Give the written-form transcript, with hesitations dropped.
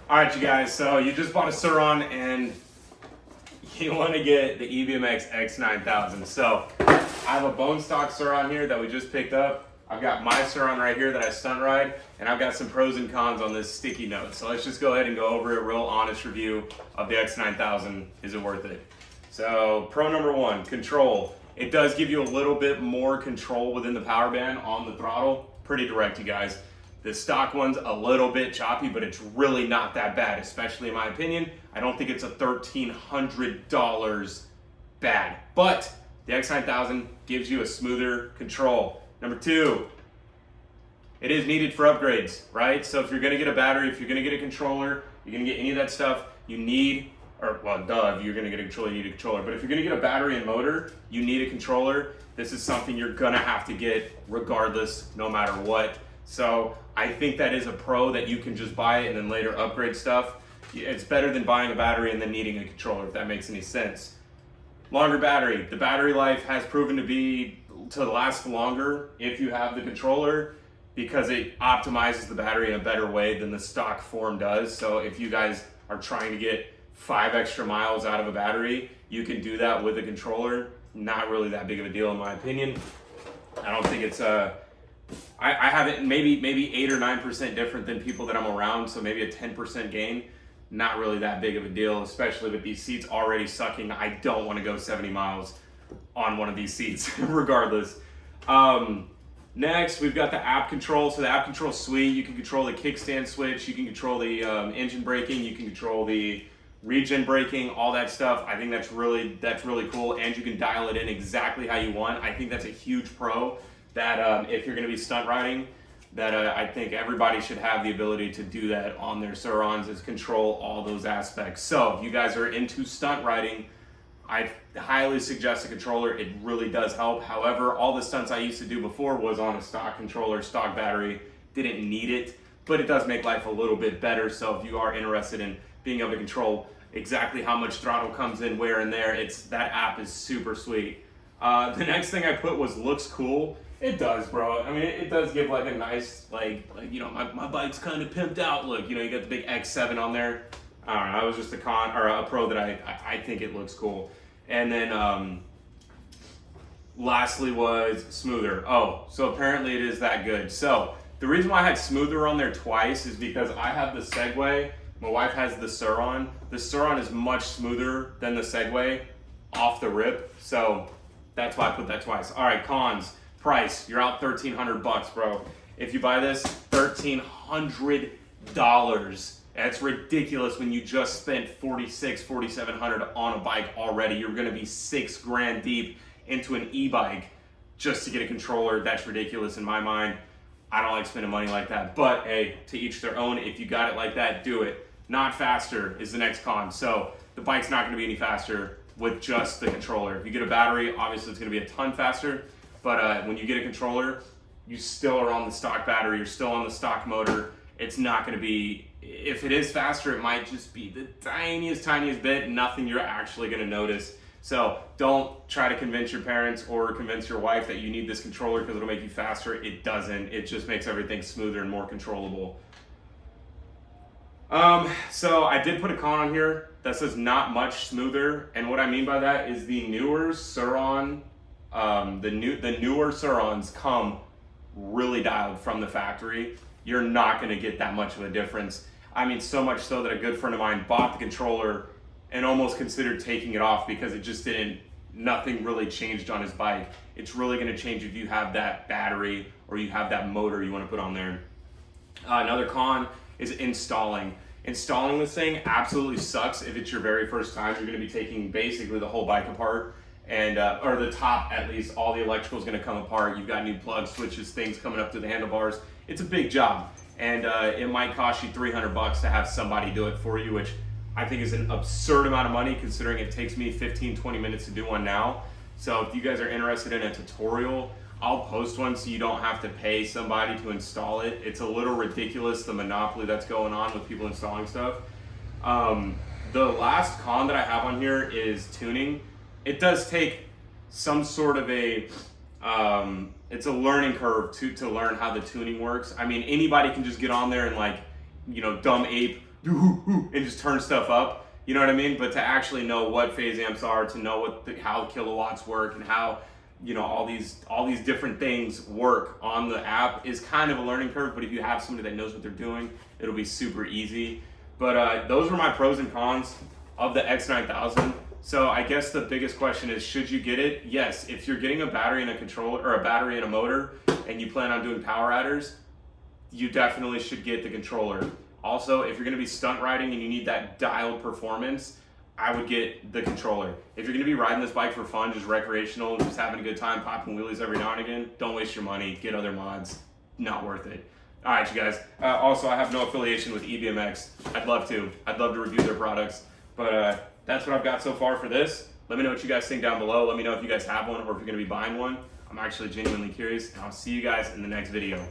All right, you guys, so you just bought a Suron and you want to get the EBMX X-9000. So I have a bone stock Suron here that we just picked up. I've got my Suron right here that I stunt ride, and I've got some pros and cons on this sticky note. So let's just go ahead and go over a real honest review of the X-9000. Is it worth it? So pro number one, control. It does give you a little bit more control within the power band on the throttle. Pretty direct, you guys. The stock one's a little bit choppy, but it's really not that bad, especially in my opinion. I don't think it's a $1,300 bad, but the X-9000 gives you a smoother control. Number two, it is needed for upgrades, right? So if you're gonna get a battery, if you're gonna get a controller, you're gonna get any of that stuff, you need, or well, duh, if you're gonna get a controller, you need a controller. But if you're gonna get a battery and motor, you need a controller. This is something you're gonna have to get regardless, no matter what. So I think that is a pro that you can just buy it and then later upgrade stuff. It's better than buying a battery and then needing a controller, if that makes any sense. Longer battery. The battery life has proven to last longer if you have the controller, because it optimizes the battery in a better way than the stock form does. So if you guys are trying to get 5 extra miles out of a battery, you can do that with a controller. Not really that big of a deal in my opinion. I don't think it's I have it maybe 8 or 9% different than people that I'm around, so maybe a 10% gain. Not really that big of a deal, especially with these seats already sucking. I don't want to go 70 miles on one of these seats, regardless. Next, we've got the app control. So the app control is sweet. You can control the kickstand switch. You can control the engine braking. You can control the regen braking, all that stuff. I think that's really cool, and you can dial it in exactly how you want. I think that's a huge pro. That if you're going to be stunt riding, that I think everybody should have the ability to do that on their Surons, is control all those aspects. So if you guys are into stunt riding, I highly suggest a controller. It really does help. However, all the stunts I used to do before was on a stock controller, stock battery. Didn't need it, but it does make life a little bit better. So if you are interested in being able to control exactly how much throttle comes in where and there, that app is super sweet. The next thing I put was looks cool. It does, bro. I mean, it does give like a nice, like you know, my bike's kind of pimped out look. You know, you got the big X7 on there. I don't know. That was just a pro that I think it looks cool. And then lastly was smoother. Oh, so apparently it is that good. So the reason why I had smoother on there twice is because I have the Segway. My wife has the Suron. The Suron is much smoother than the Segway off the rip. So that's why I put that twice. All right, cons. Price, you're out $1,300, bro. If you buy this, $1,300. That's ridiculous when you just spent $4,600, $4,700 on a bike already. You're gonna be $6,000 deep into an e-bike just to get a controller. That's ridiculous in my mind. I don't like spending money like that, but hey, to each their own. If you got it like that, do it. Not faster is the next con. So the bike's not gonna be any faster with just the controller. If you get a battery, obviously it's gonna be a ton faster. But when you get a controller, you still are on the stock battery, you're still on the stock motor. It's not gonna be, if it is faster, it might just be the tiniest bit, nothing you're actually gonna notice. So don't try to convince your parents or convince your wife that you need this controller because it'll make you faster. It doesn't, it just makes everything smoother and more controllable. So I did put a con on here that says not much smoother. And what I mean by that is the newer Suron, the newer Surons come really dialed from the factory. You're not going to get that much of a difference. I mean, so much so that a good friend of mine bought the controller and almost considered taking it off because it just nothing really changed on his bike. It's really going to change if you have that battery or you have that motor you want to put on there. Another con is installing. Installing this thing absolutely sucks if it's your very first time. You're going to be taking basically the whole bike apart. And or the top, at least, all the electrical is going to come apart. You've got new plug switches, things coming up to the handlebars. It's a big job, and it might cost you $300 to have somebody do it for you, which I think is an absurd amount of money considering it takes me 15-20 minutes to do one now. So if you guys are interested in a tutorial, I'll post one so you don't have to pay somebody to install it. It's a little ridiculous, the monopoly that's going on with people installing stuff. The last con that I have on here is tuning. It does take some sort of it's a learning curve to learn how the tuning works. I mean, anybody can just get on there and, like, you know, dumb ape and just turn stuff up. You know what I mean? But to actually know what phase amps are, to know what how kilowatts work, and how, you know, all these different things work on the app is kind of a learning curve. But if you have somebody that knows what they're doing, it'll be super easy. But those were my pros and cons of the X-9000. So I guess the biggest question is, should you get it? Yes, if you're getting a battery and a controller, or a battery and a motor, and you plan on doing power adders, you definitely should get the controller. Also, if you're gonna be stunt riding and you need that dialed performance, I would get the controller. If you're gonna be riding this bike for fun, just recreational, just having a good time, popping wheelies every now and again, don't waste your money, get other mods, not worth it. All right, you guys. Also, I have no affiliation with EBMX. I'd love to review their products, but that's what I've got so far for this. Let me know what you guys think down below. Let me know if you guys have one or if you're gonna be buying one. I'm actually genuinely curious, and I'll see you guys in the next video.